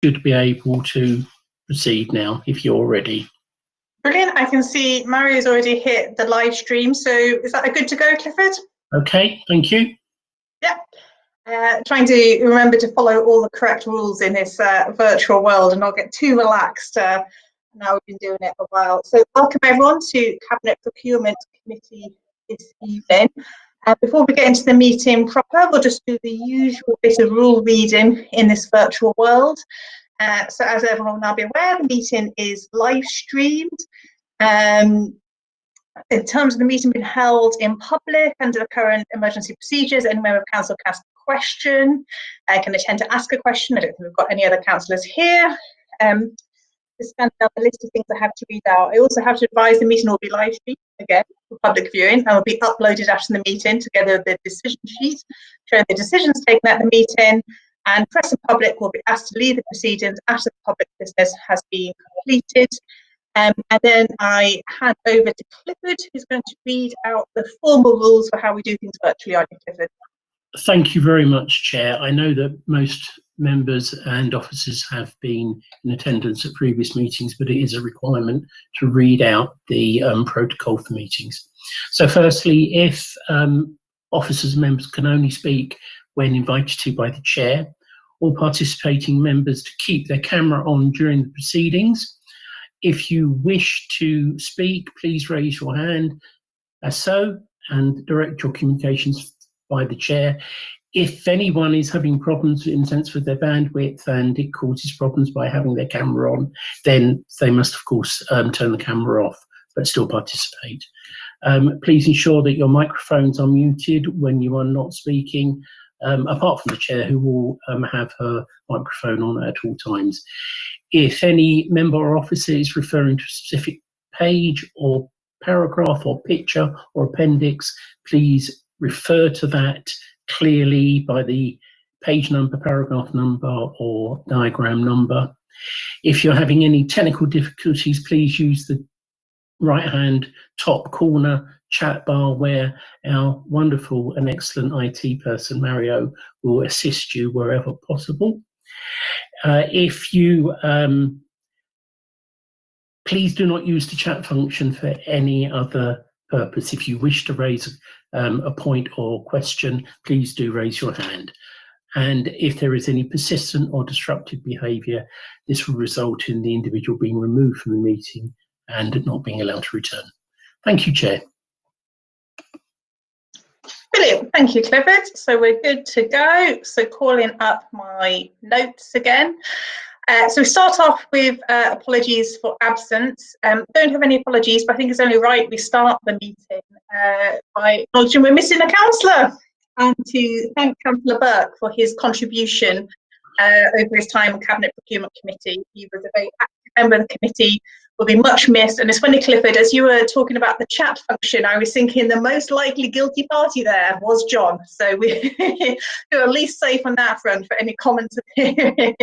should be able to proceed now if you're ready. Brilliant. I can see Mario's already hit the live stream. So is that a good to go, Clifford? Okay, thank you. Yeah. Trying to remember to follow all the correct rules in this virtual world and not get too relaxed. Now we've been doing it a while. So welcome everyone to Cabinet Procurement Committee this evening. Before we get into the meeting proper, we'll just do the usual bit of rule reading in this virtual world. So as everyone will now be aware, the meeting is live streamed. In terms of the meeting being held in public under the current emergency procedures, any member of council can ask a question, can attend to ask a question. I don't think we've got any other councillors here. Just standing up a list of things I have to read out. I also have to advise the meeting will be live streamed again for public viewing and will be uploaded after the meeting together with the decision sheet showing the decisions taken at the meeting, and press and public will be asked to leave the proceedings after the public business has been completed. And then I hand over to Clifford, who's going to read out the formal rules for how we do things virtually. Aren't you, Clifford? Thank you very much, Chair. I know that most members and officers have been in attendance at previous meetings, but it is a requirement to read out the protocol for meetings. So firstly, if officers and members can only speak when invited to by the Chair, all participating members to keep their camera on during the proceedings. If you wish to speak, please raise your hand as so and direct your communications by the Chair. If anyone is having problems in sense with their bandwidth and it causes problems by having their camera on, then they must of course turn the camera off but still participate. Please ensure that your microphones are muted when you are not speaking, apart from the Chair, who will have her microphone on at all times. If any member or officer is referring to a specific page or paragraph or picture or appendix, please refer to that clearly by the page number, paragraph number, or diagram number. If you're having any technical difficulties, please use the right-hand top corner chat bar where our wonderful and excellent IT person, Mario, will assist you wherever possible. If you please do not use the chat function for any other purpose. If you wish to raise a point or question, please do raise your hand. And if there is any persistent or disruptive behaviour, this will result in the individual being removed from the meeting and not being allowed to return. Thank you, Chair. Brilliant, thank you, Clifford. So we're good to go. So calling up my notes again. So we start off with apologies for absence. Don't have any apologies, but I think it's only right we start the meeting by acknowledging we're missing a councillor, and to thank Councillor Burke for his contribution over his time on Cabinet Procurement Committee. He was a very active member of the committee, will be much missed. And it's funny, Clifford, as you were talking about the chat function, I was thinking the most likely guilty party there was John. So we're at least safe on that front for any comments appearing.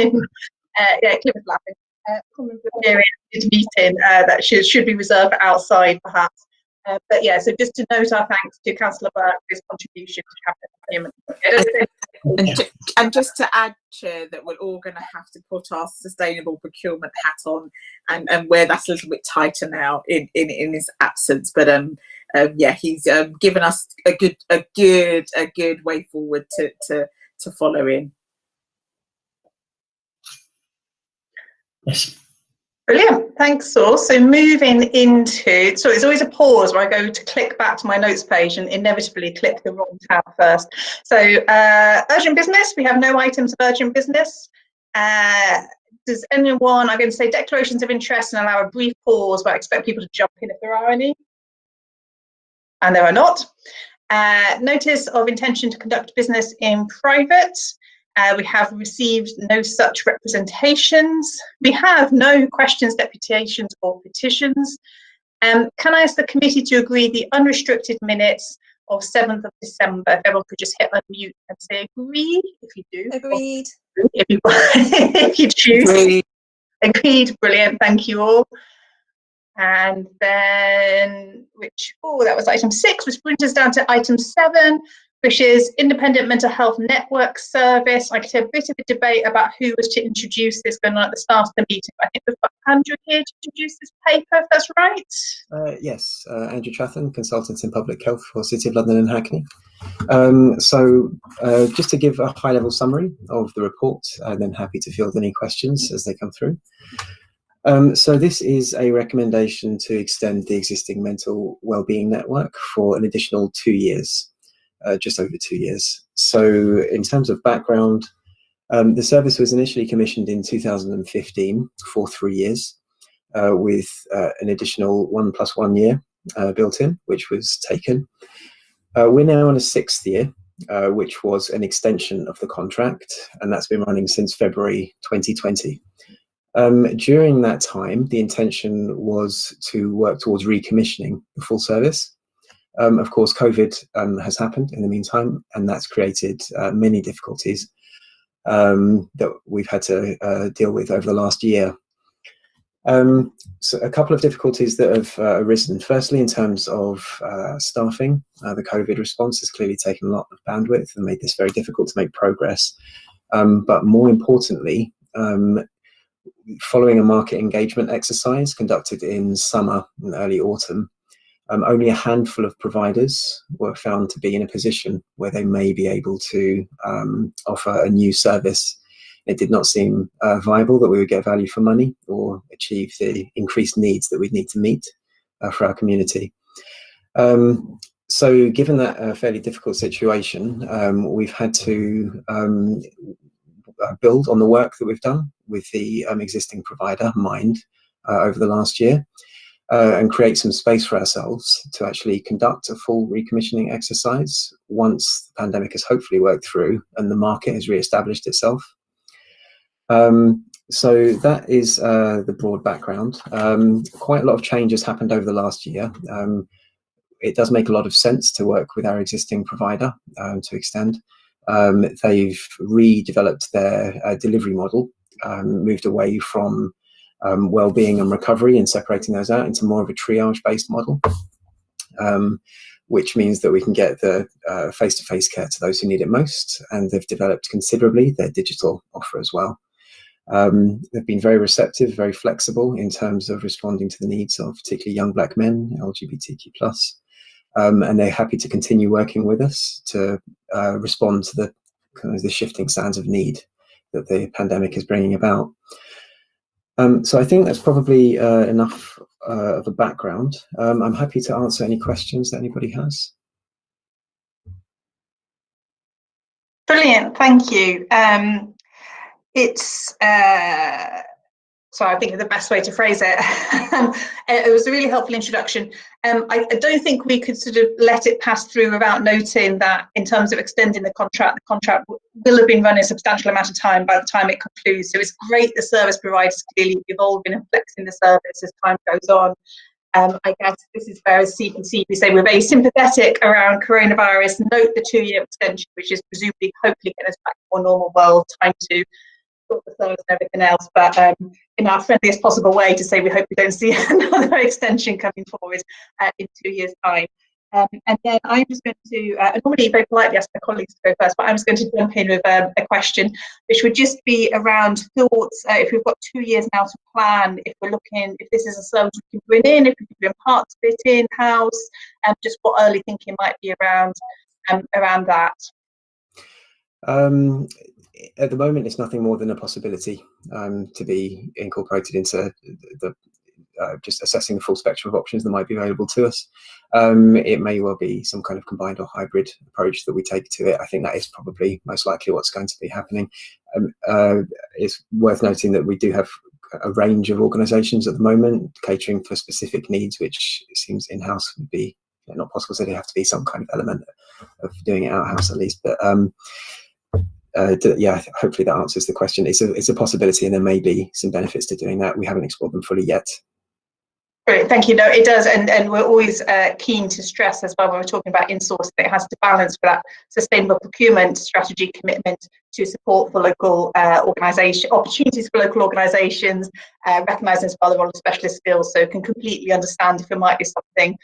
Yeah, Clifford laughing. Comments appearing in this meeting that should be reserved for outside, perhaps. But yeah, so just to note our thanks to Councillor Burke for his contribution to Cabinet Procurement. And just to add, Chair, that we're all going to have to put our sustainable procurement hat on and wear that a little bit tighter now in his absence. But yeah, he's given us a good way forward to follow in. Yes. Brilliant, thanks, Saul. So moving into, so it's always a pause where I go to click back to my notes page and inevitably click the wrong tab first. So urgent business, we have no items of urgent business. Does anyone, I'm going to say declarations of interest and allow a brief pause, but I expect people to jump in if there are any. And there are not. Notice of intention to conduct business in private. We have received no such representations. We have no questions, deputations or petitions. Can I ask the committee to agree the unrestricted minutes of 7th of December? If everyone could just hit unmute and say agree, if you do. Agreed. If you choose. Agreed. Agreed, brilliant, thank you all. And then, that was item 6, which brings us down to item 7. which is Independent Mental Health Network Service. I could see a bit of a debate about who was to introduce this going on at the start of the meeting. I think we've got Andrew here to introduce this paper, if that's right. Yes, Andrew Chatham, consultant in public health for City of London and Hackney. Just to give a high-level summary of the report, and then happy to field any questions as they come through. So this is a recommendation to extend the existing mental wellbeing network for an additional 2 years, just over 2 years. So in terms of background, the service was initially commissioned in 2015 for 3 years, with an additional 1 + 1 year built in, which was taken. We're now on a 6th year, which was an extension of the contract, and that's been running since February 2020. During that time, the intention was to work towards recommissioning the full service. Of course, COVID has happened in the meantime, and that's created many difficulties that we've had to deal with over the last year. So a couple of difficulties that have arisen. Firstly, in terms of staffing, the COVID response has clearly taken a lot of bandwidth and made this very difficult to make progress. But more importantly, following a market engagement exercise conducted in summer and early autumn, only a handful of providers were found to be in a position where they may be able to offer a new service. It did not seem viable that we would get value for money or achieve the increased needs that we'd need to meet for our community. So given that fairly difficult situation, we've had to build on the work that we've done with the existing provider, Mind, over the last year, and create some space for ourselves to actually conduct a full recommissioning exercise once the pandemic has hopefully worked through and the market has re-established itself. So that is the broad background. Quite a lot of change has happened over the last year. It does make a lot of sense to work with our existing provider to extend. They've redeveloped their delivery model, moved away from well-being and recovery and separating those out into more of a triage-based model, which means that we can get the face-to-face care to those who need it most, and they've developed considerably their digital offer as well. They've been very receptive, very flexible in terms of responding to the needs of particularly young Black men, LGBTQ+, and they're happy to continue working with us to respond to the kind of the shifting sands of need that the pandemic is bringing about. So I think that's probably enough of a background. I'm happy to answer any questions that anybody has. Brilliant, thank you. Sorry, I think the best way to phrase it. It was a really helpful introduction. I don't think we could sort of let it pass through without noting that in terms of extending the contract will have been running a substantial amount of time by the time it concludes. So it's great the service providers clearly evolving and flexing the service as time goes on. I guess this is where, as CPC, we say we're very sympathetic around coronavirus. Note the 2-year extension, which is presumably hopefully getting us back to a more normal world, time to sort the service and everything else, but in our friendliest possible way to say we hope we don't see another extension coming forward in 2 years' time. And then I'm just going to, normally very politely ask my colleagues to go first, but I'm just going to jump in with a question, which would just be around thoughts, if we've got 2 years now to plan, if we're looking, if this is a service we can bring in, if we can bring parts of it in-house, just what early thinking might be around that. At the moment, it's nothing more than a possibility to be incorporated into the just assessing the full spectrum of options that might be available to us. It may well be some kind of combined or hybrid approach that we take to it. I think that is probably most likely what's going to be happening. It's worth noting that we do have a range of organisations at the moment catering for specific needs, which it seems in-house would be not possible, so there have to be some kind of element of doing it out-house at least. But yeah, hopefully that answers the question. It's a possibility, and there may be some benefits to doing that. We haven't explored them fully yet. Great, thank you. No, it does, and we're always keen to stress as well when we're talking about insourcing, it has to balance with that sustainable procurement strategy commitment to support for local organisation opportunities for local organisations, recognising as well the role of specialist skills, so can completely understand if it might be something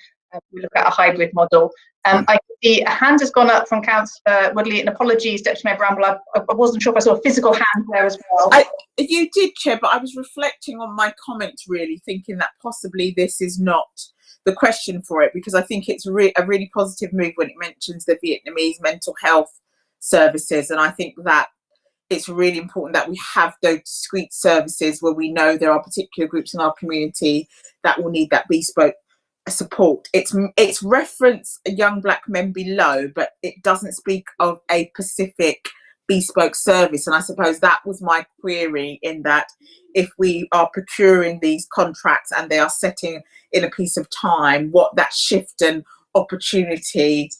we look at a hybrid model. I see a hand has gone up from Councillor Woodley, and apologies, Deputy Mayor Bramble, I wasn't sure if I saw a physical hand there as well. You did, Chair, but I was reflecting on my comments, really, thinking that possibly this is not the question for it, because I think it's a really positive move when it mentions the Vietnamese mental health services, and I think that it's really important that we have those discrete services where we know there are particular groups in our community that will need that bespoke support. It's reference young black men below, but it doesn't speak of a specific bespoke service. And I suppose that was my query, in that if we are procuring these contracts and they are setting in a piece of time, what that shift and opportunity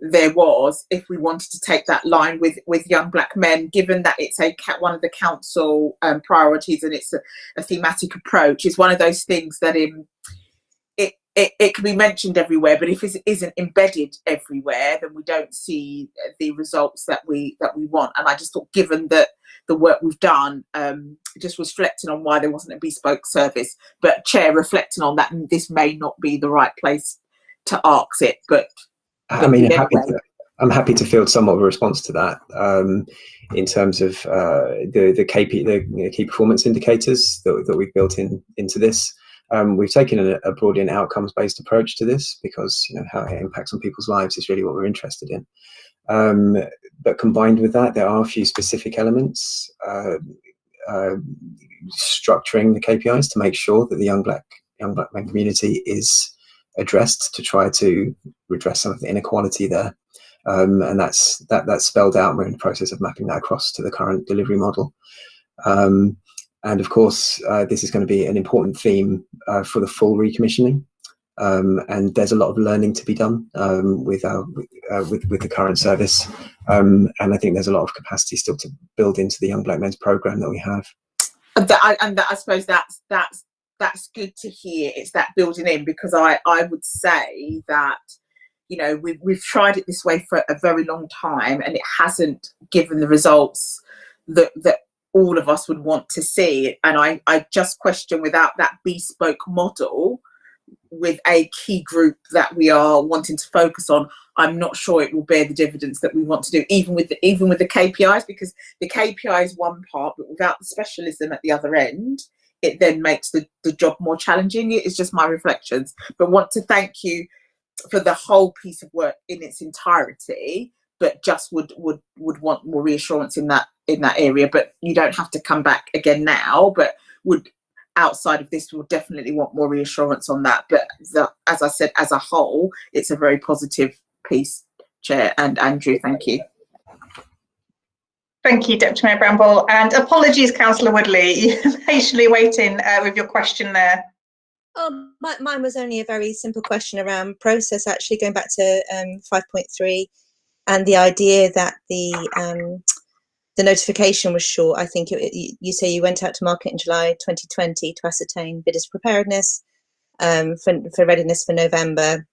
there was if we wanted to take that line with young black men, given that it's one of the council priorities and it's a thematic approach. Is one of those things that it can be mentioned everywhere, but if it isn't embedded everywhere, then we don't see the results that we want. And I just thought, given that the work we've done, just reflecting on why there wasn't a bespoke service. But Chair, reflecting on that, this may not be the right place to ask it, but I mean, I'm happy to field somewhat of a response to that, in terms of the key performance indicators that we've built into this. We've taken a broadly an outcomes-based approach to this, because how it impacts on people's lives is really what we're interested in. But combined with that, there are a few specific elements, structuring the KPIs to make sure that the young black men community is addressed, to try to redress some of the inequality there, and that's spelled out. We're in the process of mapping that across to the current delivery model, and of course this is going to be an important theme for the full recommissioning, and there's a lot of learning to be done with the current service, and I think there's a lot of capacity still to build into the Young Black Men's programme that we have. I suppose that's good to hear. It's that building in, because I would say that we've tried it this way for a very long time, and it hasn't given the results that all of us would want to see. And I just question, without that bespoke model with a key group that we are wanting to focus on, I'm not sure it will bear the dividends that we want to do, even with the KPIs, because the KPI is one part, but without the specialism at the other end, it then makes the job more challenging. It's just my reflections, but want to thank you for the whole piece of work in its entirety, but just would want more reassurance in that area. But you don't have to come back again now, but would, outside of this, we'll definitely want more reassurance on that. But as I said, as a whole, it's a very positive piece, Chair. And Andrew, thank you. Thank you, Deputy Mayor Bramble, and apologies, Councillor Woodley, you're patiently waiting with your question there. Mine was only a very simple question around process, actually, going back to 5.3, and the idea that the notification was short. I think you say you went out to market in July 2020 to ascertain bidders' preparedness for readiness for November,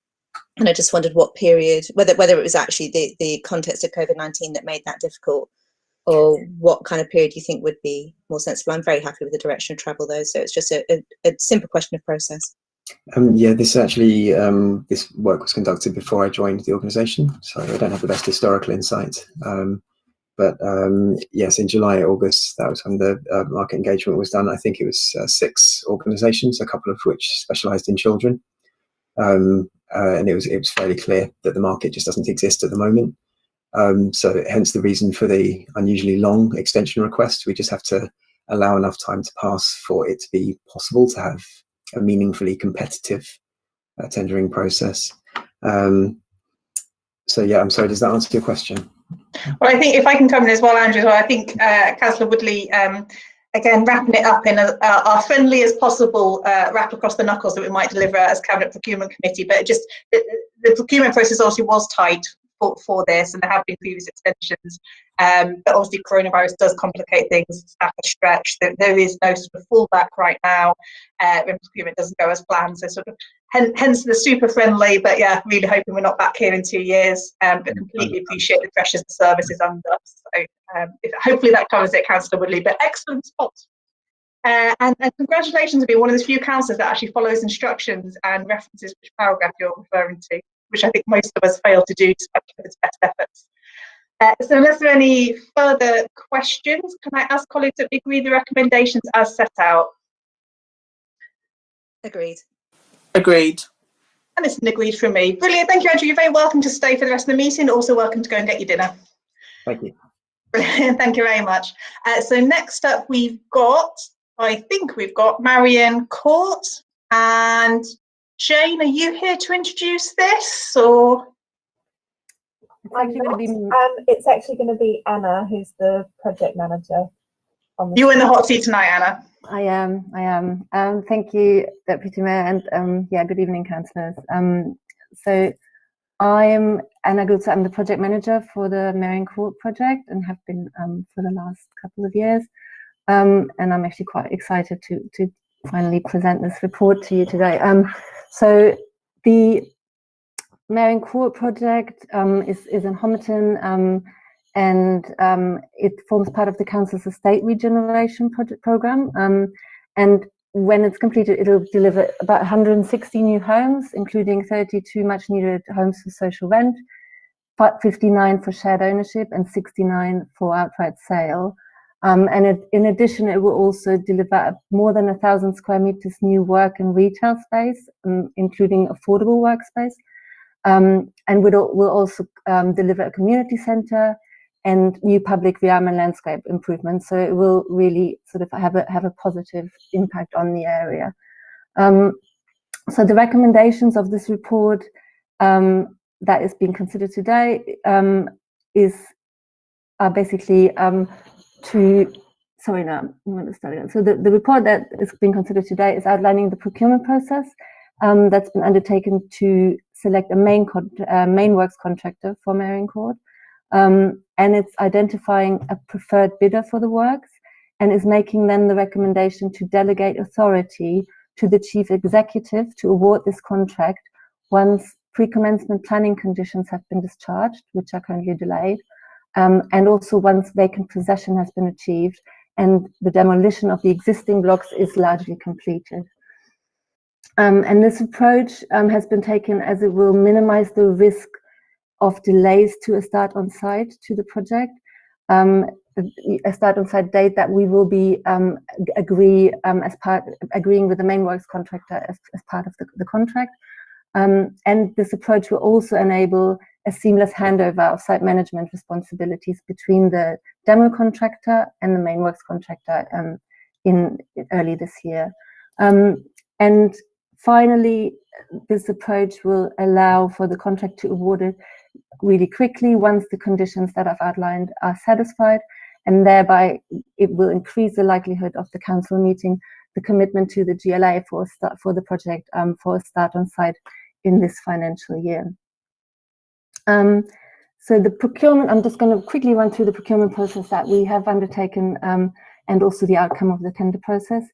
and I just wondered what period, whether it was actually the context of COVID-19 that made that difficult, or what kind of period you think would be more sensible. I'm very happy with the direction of travel, though, so it's just a simple question of process. Yeah, this actually, this work was conducted before I joined the organisation, so I don't have the best historical insight. But yes, in July, August, that was when the market engagement was done. I think it was 6 organisations, a couple of which specialised in children, and it was fairly clear that the market just doesn't exist at the moment. So hence the reason for the unusually long extension request. We just have to allow enough time to pass for it to be possible to have a meaningfully competitive tendering process. So yeah, I'm sorry, does that answer your question? Well, I think if I can come in as well, Andrew, I think Councillor Woodley, again, wrapping it up in our friendly as possible wrap across the knuckles that we might deliver as Cabinet Procurement Committee, but just the procurement process obviously was tight for this, and there have been previous extensions, but obviously coronavirus does complicate things. Staff are stretched. There is no sort of fallback right now when procurement doesn't go as planned. So sort of hence the super friendly, but yeah, really hoping we're not back here in 2 years. But completely appreciate the pressures the service is under. So hopefully that covers it, Councillor Woodley. But excellent spot. And congratulations on being one of the few councillors that actually follows instructions and references which paragraph you're referring to, which I think most of us fail to do despite its best efforts. So unless there are any further questions, can I ask colleagues that we agree the recommendations as set out? Agreed. Agreed. And it's an agreed from me. Brilliant. Thank you, Andrew. You're very welcome to stay for the rest of the meeting. Also welcome to go and get your dinner. Thank you. Brilliant. Thank you very much. So next up I think we've got Marion Court and Jane. Are you here to introduce this, or? It's actually going to be Anna, who's the project manager. You're in the hot seat tonight, Anna. I am. Thank you, Deputy Mayor, and good evening, councillors. So I am Anna Gulsa. I'm the project manager for the Marion Court project and have been for the last couple of years. And I'm actually quite excited to finally present this report to you today. So the Marion Court project is in Homerton, and it forms part of the council's estate regeneration project program. And when it's completed, it'll deliver about 160 new homes, including 32 much needed homes for social rent, 59 for shared ownership, and 69 for outright sale. And in addition, it will also deliver more than 1,000 square meters new work and retail space, including affordable workspace. And we'll also deliver a community centre and new public realm and landscape improvements. So it will really sort of have a positive impact on the area. So the recommendations of this report that is being considered today are basically sorry, no, I'm going to start again. So the report that is being considered today is outlining the procurement process that's been undertaken to select a main works contractor for Marion Court. And it's identifying a preferred bidder for the works and is making then the recommendation to delegate authority to the chief executive to award this contract once pre-commencement planning conditions have been discharged, which are currently delayed, and also once vacant possession has been achieved and the demolition of the existing blocks is largely completed. And this approach has been taken as it will minimize the risk of delays to a start on site to the project, a start on site date that we will be agreeing with the main works contractor as part of the contract. And this approach will also enable a seamless handover of site management responsibilities between the demo contractor and the main works contractor in early this year. And finally, this approach will allow for the contract to award it really quickly once the conditions that I've outlined are satisfied, and thereby it will increase the likelihood of the council meeting the commitment to the GLA for the project for a start on site in this financial year. So the procurement, I'm just going to quickly run through the procurement process that we have undertaken and also the outcome of the tender process.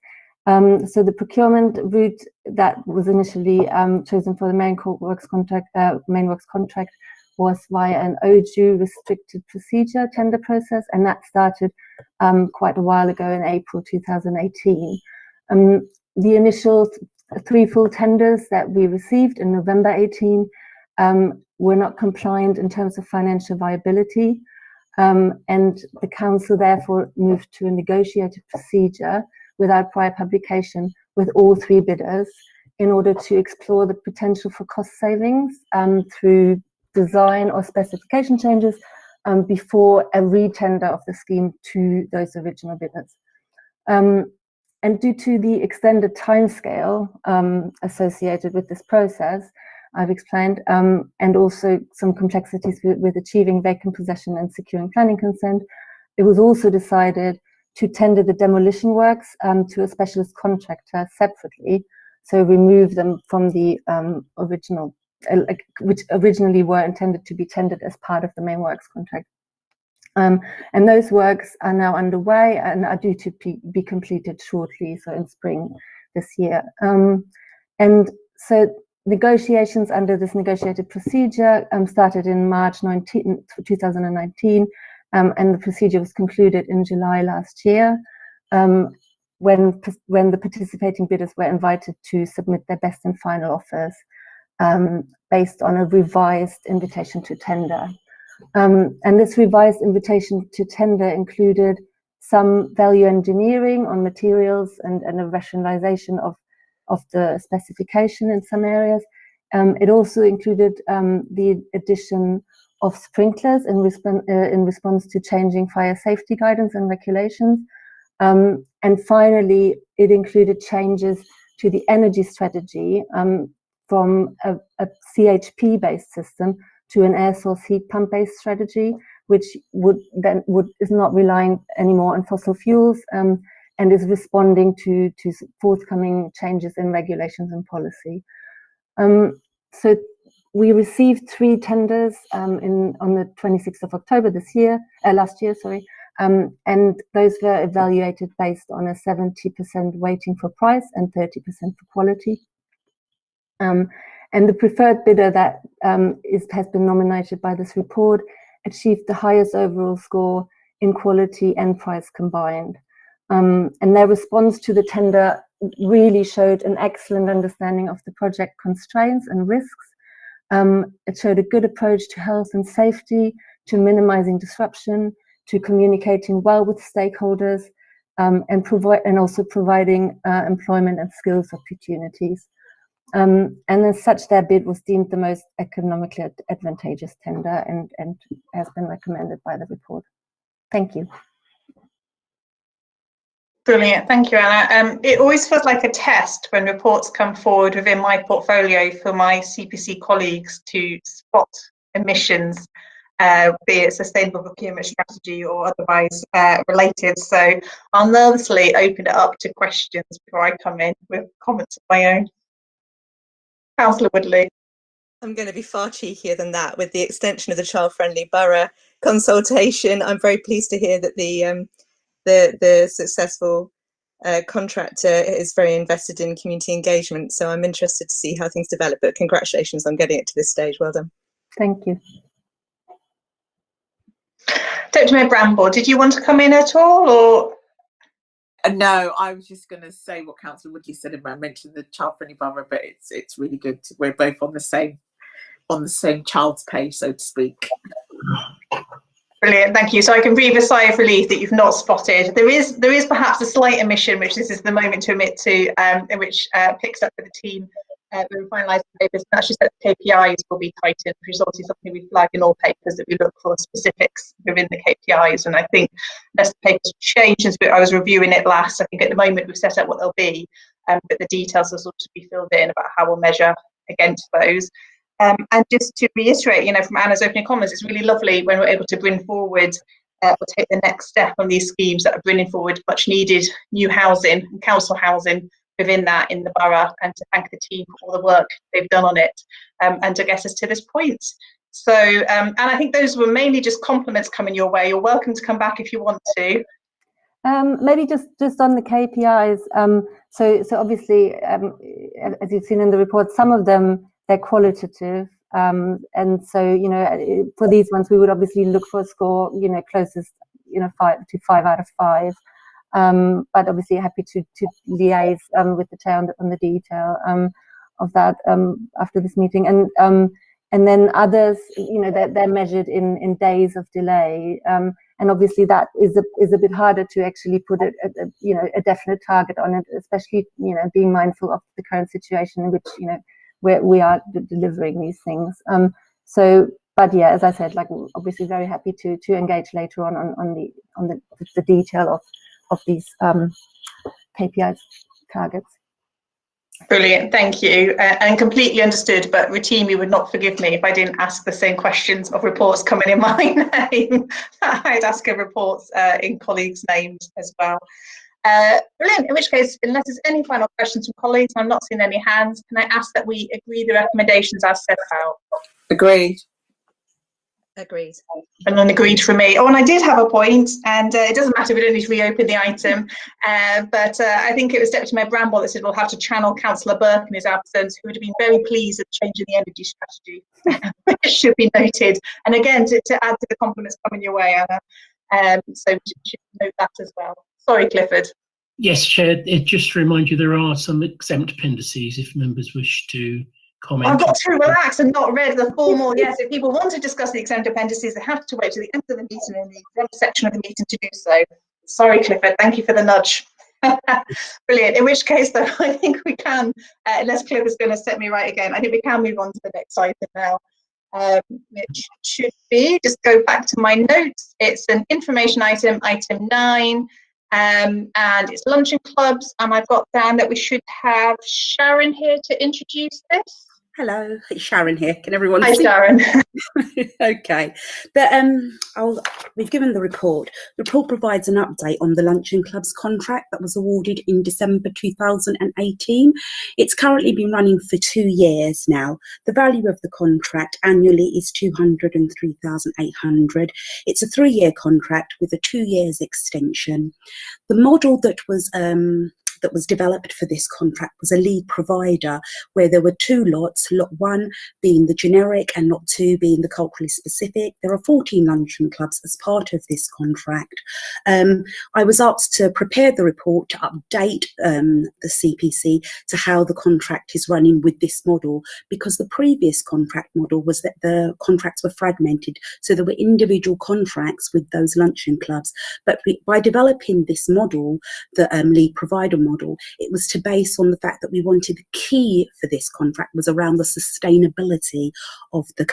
So the procurement route that was initially chosen for the main works contract was via an OJU restricted procedure tender process, and that started quite a while ago in April 2018. The initial 3 full tenders that we received in November 18 were not compliant in terms of financial viability, and the council therefore moved to a negotiated procedure without prior publication with all 3 bidders in order to explore the potential for cost savings through design or specification changes before a re-tender of the scheme to those original bidders. And due to the extended timescale associated with this process, I've explained, and also some complexities with achieving vacant possession and securing planning consent, it was also decided to tender the demolition works to a specialist contractor separately, so remove them from the original, which originally were intended to be tendered as part of the main works contract. And those works are now underway and are due to be completed shortly, so in spring this year. And so negotiations under this negotiated procedure started in March 2019, and the procedure was concluded in July last year. when the participating bidders were invited to submit their best and final offers based on a revised invitation to tender. And this revised invitation to tender included some value engineering on materials and a rationalization of the specification in some areas. It also included the addition of sprinklers in response to changing fire safety guidance and regulations. And finally, it included changes to the energy strategy from a CHP-based system to an air source heat pump-based strategy, which is not relying anymore on fossil fuels and is responding to forthcoming changes in regulations and policy. So we received 3 tenders on the 26th of October last year, and those were evaluated based on a 70% weighting for price and 30% for quality. And the preferred bidder that has been nominated by this report achieved the highest overall score in quality and price combined. And their response to the tender really showed an excellent understanding of the project constraints and risks. It showed a good approach to health and safety, to minimizing disruption, to communicating well with stakeholders, and also providing employment and skills opportunities. And as such, their bid was deemed the most economically advantageous tender and has been recommended by the report. Thank you. Brilliant, thank you, Anna. It always feels like a test when reports come forward within my portfolio for my CPC colleagues to spot emissions, be it sustainable procurement strategy or otherwise related. So I'll nervously open it up to questions before I come in with comments of my own. Councillor Woodley. I'm going to be far cheekier than that with the extension of the child-friendly borough consultation. I'm very pleased to hear that the successful contractor is very invested in community engagement. So I'm interested to see how things develop, but congratulations on getting it to this stage. Well done. Thank you. Dr. Mayor Bramble, did you want to come in at all, or? No, I was just going to say what Councillor Woodley said about mentioning the child-friendly borough, but it's really good. We're both on the same child's page, so to speak. Brilliant, thank you. So I can breathe a sigh of relief that you've not spotted. There is perhaps a slight omission, which this is the moment to admit to, in which picks up with the team when we finalise the papers. And actually, that KPIs will be tightened, which is obviously something we flag in all papers, that we look for specifics within the KPIs. And I think unless the papers change, since I was reviewing it last, I think at the moment we've set out what they'll be, but the details will sort of be filled in about how we'll measure against those. And just to reiterate, from Anna's opening comments, it's really lovely when we're able to bring forward or take the next step on these schemes that are bringing forward much needed new housing and council housing within that in the borough, and to thank the team for all the work they've done on it and to get us to this point. So, and I think those were mainly just compliments coming your way. You're welcome to come back if you want to. Maybe just on the KPIs. So obviously, as you've seen in the report, some of them, they're qualitative, and so for these ones we would obviously look for a score closest 5 out of 5, but obviously happy to liaise with the chair on the detail of that after this meeting, and then others they're measured in days of delay, and obviously that is a bit harder to actually put a definite target on it, especially being mindful of the current situation in which where we are delivering these things. But yeah, as I said, obviously very happy to engage later on the detail of these KPIs targets. Brilliant, thank you, and completely understood, but routinely would not forgive me if I didn't ask the same questions of reports coming in my name. I'd ask of reports in colleagues' names as well. Brilliant, in which case, unless there's any final questions from colleagues, I'm not seeing any hands, can I ask that we agree the recommendations as set out? Agreed. Agreed. And then agreed from me. Oh, and I did have a point, and it doesn't matter, we don't need to reopen the item, but I think it was Deputy Mayor Bramble that said we'll have to channel Councillor Burke in his absence, who would have been very pleased at changing the energy strategy, which should be noted. And again, to add to the compliments coming your way, Anna, so we should note that as well. Sorry, Clifford. Yes, Chair, it just to remind you there are some exempt appendices if members wish to comment. I've got to relax and not read the formal. Yes, if people want to discuss the exempt appendices, they have to wait to the end of the meeting in the exempt section of the meeting to do so. Sorry, Clifford, thank you for the nudge. Brilliant. In which case, though, I think we can, unless Clifford's going to set me right again, I think we can move on to the next item now, which should be, just go back to my notes. It's an information item, item 9, and it's luncheon clubs. And I've got down that we should have Sharon here to introduce this. Hello, it's Sharon here. Can everyone Hi, see? Sharon. Okay, we've given the report. The report provides an update on the Luncheon Clubs contract that was awarded in December 2018. It's currently been running for 2 years now. The value of the contract annually is 203,800. It's a 3-year contract with a 2 years extension. The model that was developed for this contract was a lead provider where there were 2 lots, lot 1 being the generic and lot 2 being the culturally specific. There are 14 luncheon clubs as part of this contract. I was asked to prepare the report to update the CPC to how the contract is running with this model, because the previous contract model was that the contracts were fragmented, so there were individual contracts with those luncheon clubs. But by developing this model, the lead provider model, it was to base on the fact that we wanted the key for this contract was around the sustainability of the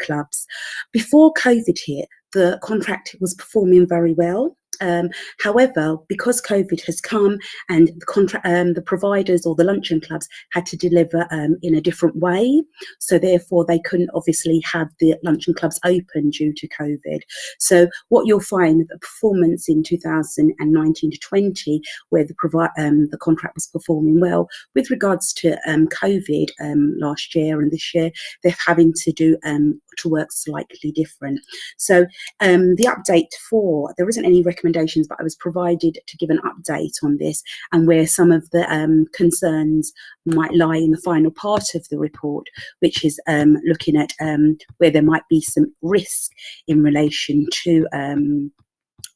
clubs. Before COVID hit, the contract was performing very well. However, because COVID has come and the providers or the luncheon clubs had to deliver in a different way, so therefore they couldn't obviously have the luncheon clubs open due to COVID. So what you'll find, the performance in 2019 to 20, where the contract was performing well, with regards to COVID last year and this year, they're having to do to work slightly different. So the update there isn't any recommendations, but I was provided to give an update on this and where some of the concerns might lie in the final part of the report, which is looking at where there might be some risk in relation to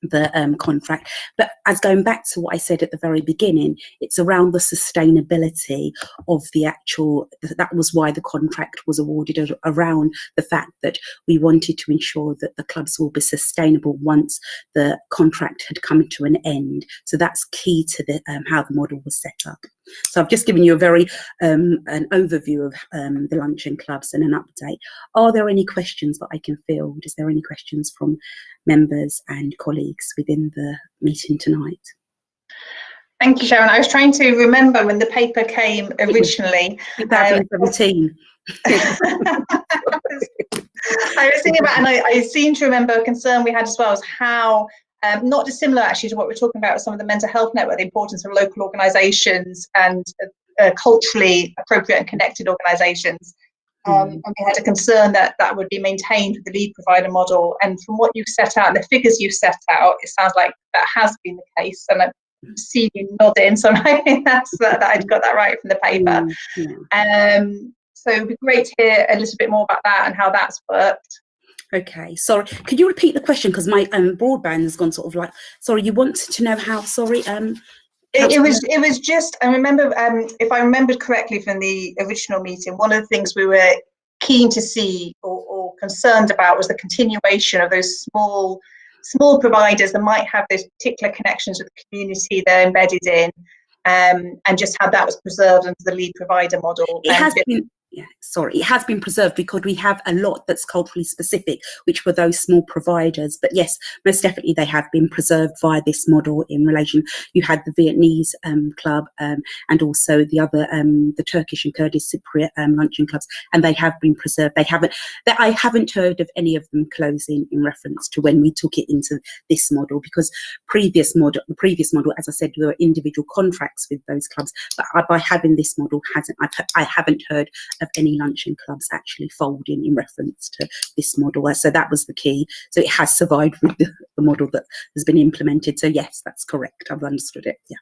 the contract. But as going back to what I said at the very beginning, it's around the sustainability of the actual, that was why the contract was awarded, around the fact that we wanted to ensure that the clubs will be sustainable once the contract had come to an end. So that's key to the how the model was set up. So I've just given you a very an overview of the luncheon clubs and an update. Are there any questions that I can field? Is there any questions from members and colleagues within the meeting tonight? Thank you, Sharon. I was trying to remember when the paper came originally. 2017. I was thinking about, and I seem to remember a concern we had as well, is how, not dissimilar actually to what we're talking about with some of the mental health network, the importance of local organisations and culturally appropriate and connected organisations. And we had a concern that that would be maintained with the lead provider model. And from what you've set out and the figures you've set out, it sounds like that has been the case. And I see you nodding, so I think that I'd got that right from the paper. So it'd be great to hear a little bit more about that and how that's worked. Okay, sorry. Could you repeat the question? Because my broadband has gone sort of like, sorry, you want to know how, sorry? It was just, I remember, if I remembered correctly from the original meeting, one of the things we were keen to see or concerned about was the continuation of those small providers that might have those particular connections with the community they're embedded in, and just how that was preserved under the lead provider model. It has been. Yeah, sorry, it has been preserved because we have a lot that's culturally specific, which were those small providers. But yes, most definitely they have been preserved via this model in relation. You had the Vietnamese club and also the other, the Turkish and Kurdish Cypriot luncheon clubs, and they have been preserved. I haven't heard of any of them closing in reference to when we took it into this model, because the previous model, as I said, there were individual contracts with those clubs. But by having this model, I haven't heard of any luncheon clubs actually folding in reference to this model. So that was the key. So it has survived with the model that has been implemented. So yes, that's correct. I've understood it. Yeah.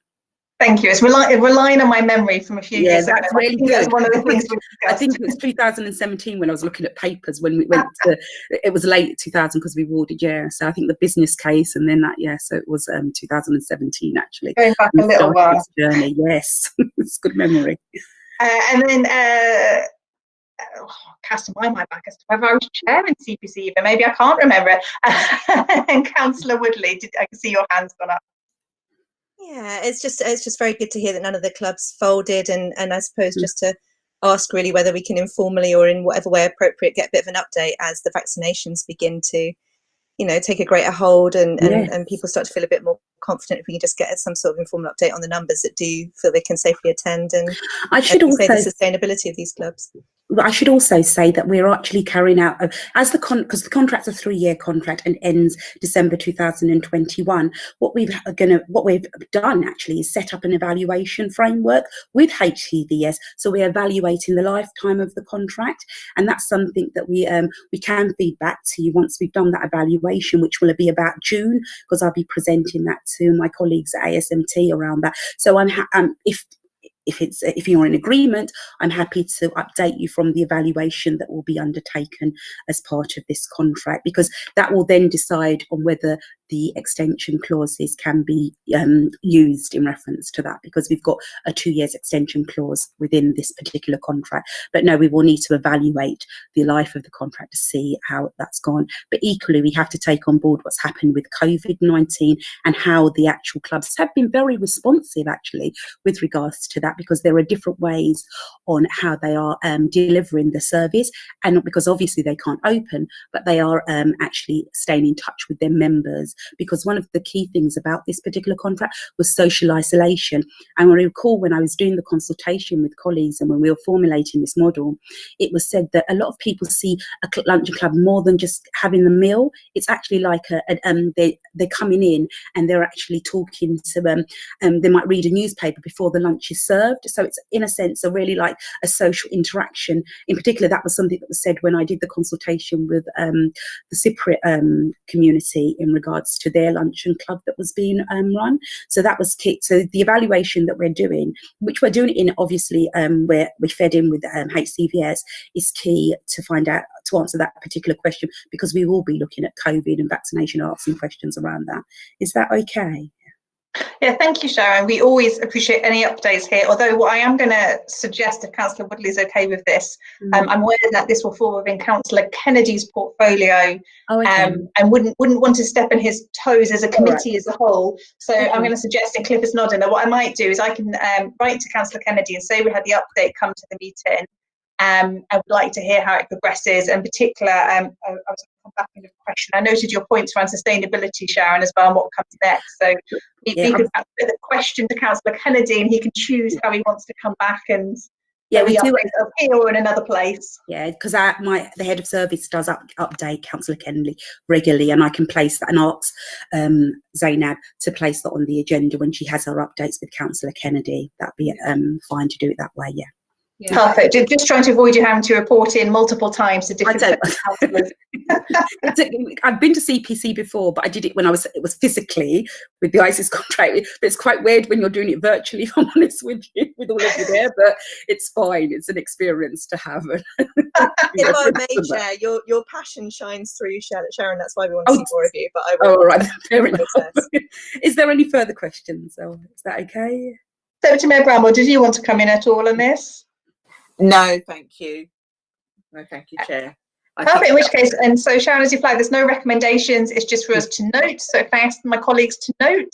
Thank you. It's relying on my memory from a few Yeah, years ago. that's really good. That's one of the things we I discussed. think it was 2017 when I was looking at papers when we went to, it was late 2000 because we awarded, yeah. So I think the business case and then that, yeah. So it was 2017 actually. Going back a little while. This journey, yes. It's good memory. And then casting my mind back as to whether I was chairing CPC even. Maybe I can't remember. And Councillor Woodley, I can see your hand's gone up. Yeah, it's just very good to hear that none of the clubs folded, and I suppose just to ask really whether we can informally or in whatever way appropriate get a bit of an update as the vaccinations begin to, you know, take a greater hold and people start to feel a bit more confident. If we can just get some sort of informal update on the numbers that do feel they can safely attend, and I should also say the sustainability of these clubs. I should also say that we're actually carrying out, as because the contract's a 3-year contract and ends December 2021. What we've done actually is set up an evaluation framework with HTVS. So we're evaluating the lifetime of the contract, and that's something that we can feed back to you once we've done that evaluation, which will be about June, because I'll be presenting that to my colleagues at ASMT around that. So if you're in agreement, I'm happy to update you from the evaluation that will be undertaken as part of this contract, because that will then decide on whether the extension clauses can be used in reference to that, because we've got a 2 years extension clause within this particular contract. But no, we will need to evaluate the life of the contract to see how that's gone. But equally, we have to take on board what's happened with COVID-19 and how the actual clubs have been very responsive actually with regards to that, because there are different ways on how they are delivering the service, and because obviously they can't open, but they are actually staying in touch with their members, because one of the key things about this particular contract was social isolation. And I recall when I was doing the consultation with colleagues and when we were formulating this model, it was said that a lot of people see a luncheon club more than just having the meal. It's actually like they're coming in and they're actually talking to them. They might read a newspaper before the lunch is served. So it's in a sense a really like a social interaction. In particular, that was something that was said when I did the consultation with the Cypriot community in regards to their luncheon club that was being run. So that was key. So the evaluation that we're doing, which we're doing in obviously where we fed in with HCVS, is key to find out, to answer that particular question, because we will be looking at COVID and vaccination, asking questions around that. Is that okay? Yeah, thank you, Sharon. We always appreciate any updates here, although what I am going to suggest, if Councillor Woodley is okay with this, I'm aware that this will fall within Councillor Kennedy's portfolio, and wouldn't want to step on his toes as a committee as a whole. So I'm going to suggest, and Cliff is nodding, that what I might do is I can write to Councillor Kennedy and say we had the update come to the meeting. I would like to hear how it progresses. In particular, I was going to come back into the question. I noted your points around sustainability, Sharon, as well, and what comes next. So we could put the question to Councillor Kennedy, and he can choose how he wants to come back and we do it up here or in another place. Yeah, because the head of service does update Councillor Kennedy regularly, and I can place that and ask Zainab to place that on the agenda when she has her updates with Councillor Kennedy. That'd be fine to do it that way. Yeah. Yeah. Perfect. Just trying to avoid you having to report in multiple times to different councillors. I've been to CPC before, but I did it when it was physically with the ISIS contract. But it's quite weird when you're doing it virtually, if I'm honest with you, with all of you there. But it's fine. It's an experience to have. If I may share, your passion shines through, Sharon. That's why we want to see more of you. But I will. All right. Fair enough. Is there any further questions? Or is that okay? Deputy Mayor Bramwell, did you want to come in at all on this? No, thank you. No, thank you, Chair. Perfect, in which case, and so Sharon, as you flag, there's no recommendations, it's just for us to note. So if I ask my colleagues to note.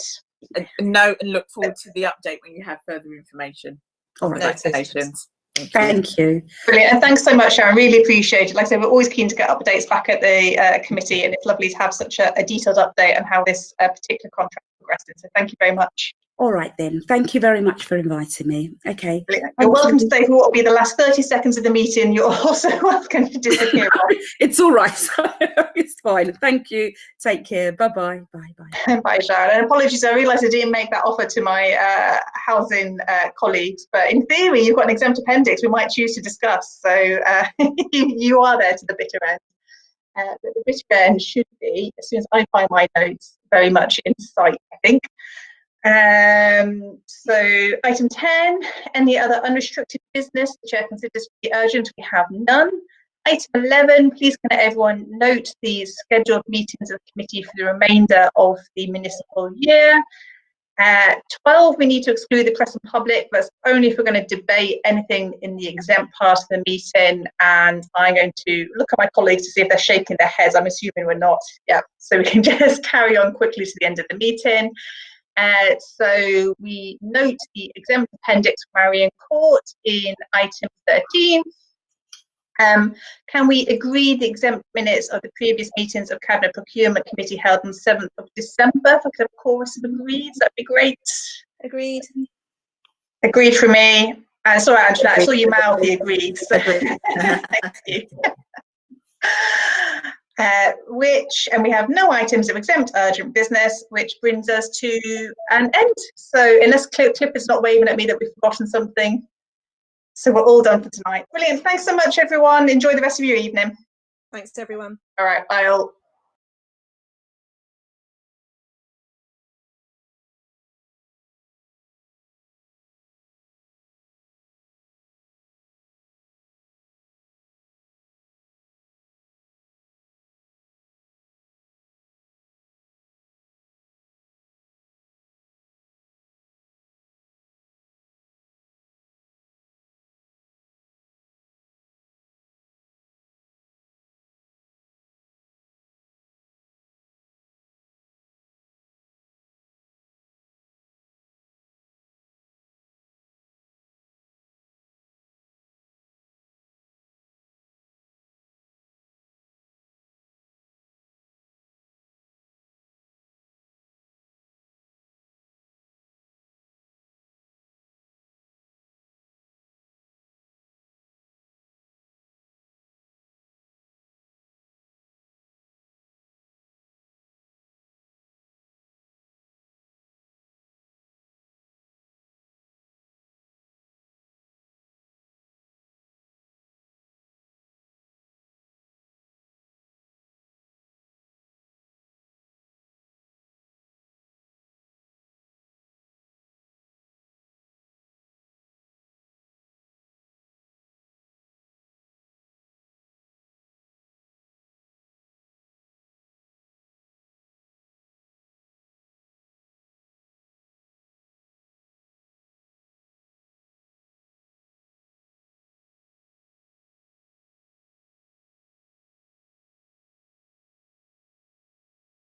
Note and look forward to the update when you have further information on the vaccinations. Thank you. Brilliant, and thanks so much, Sharon, really appreciate it. Like I said, we're always keen to get updates back at the committee, and it's lovely to have such a detailed update on how this particular contract progressed. So thank you very much. All right then. Thank you very much for inviting me. Okay. You're welcome to stay for what will be the last 30 seconds of the meeting. You're also welcome to disappear. It's all right. It's fine. Thank you. Take care. Bye-bye. Bye-bye. Bye, Sharon. And apologies, I realised I didn't make that offer to my housing colleagues, but in theory, you've got an exempt appendix we might choose to discuss. So you are there to the bitter end. But the bitter end should be, as soon as I find my notes, very much in sight, I think. So item 10, any other unrestricted business the chair considers to be urgent? We have none. Item 11, please can everyone note the scheduled meetings of the committee for the remainder of the municipal year. 12, we need to exclude the press and public. That's only if we're going to debate anything in the exempt part of the meeting. And I'm going to look at my colleagues to see if they're shaking their heads. I'm assuming we're not. Yeah, so we can just carry on quickly to the end of the meeting. So we note the exempt appendix for Marion Court in item 13. Can we agree the exempt minutes of the previous meetings of Cabinet Procurement Committee held on 7th of December? If I could have a chorus of agreed, that'd be great. Agreed. Agreed for me. Sorry, Angela, I saw you mouthy agreed. So thank you. And we have no items of exempt urgent business, which brings us to an end. So unless Clip is not waving at me that we've forgotten something. So we're all done for tonight. Brilliant. Thanks so much, everyone. Enjoy the rest of your evening. Thanks, everyone. All right, I'll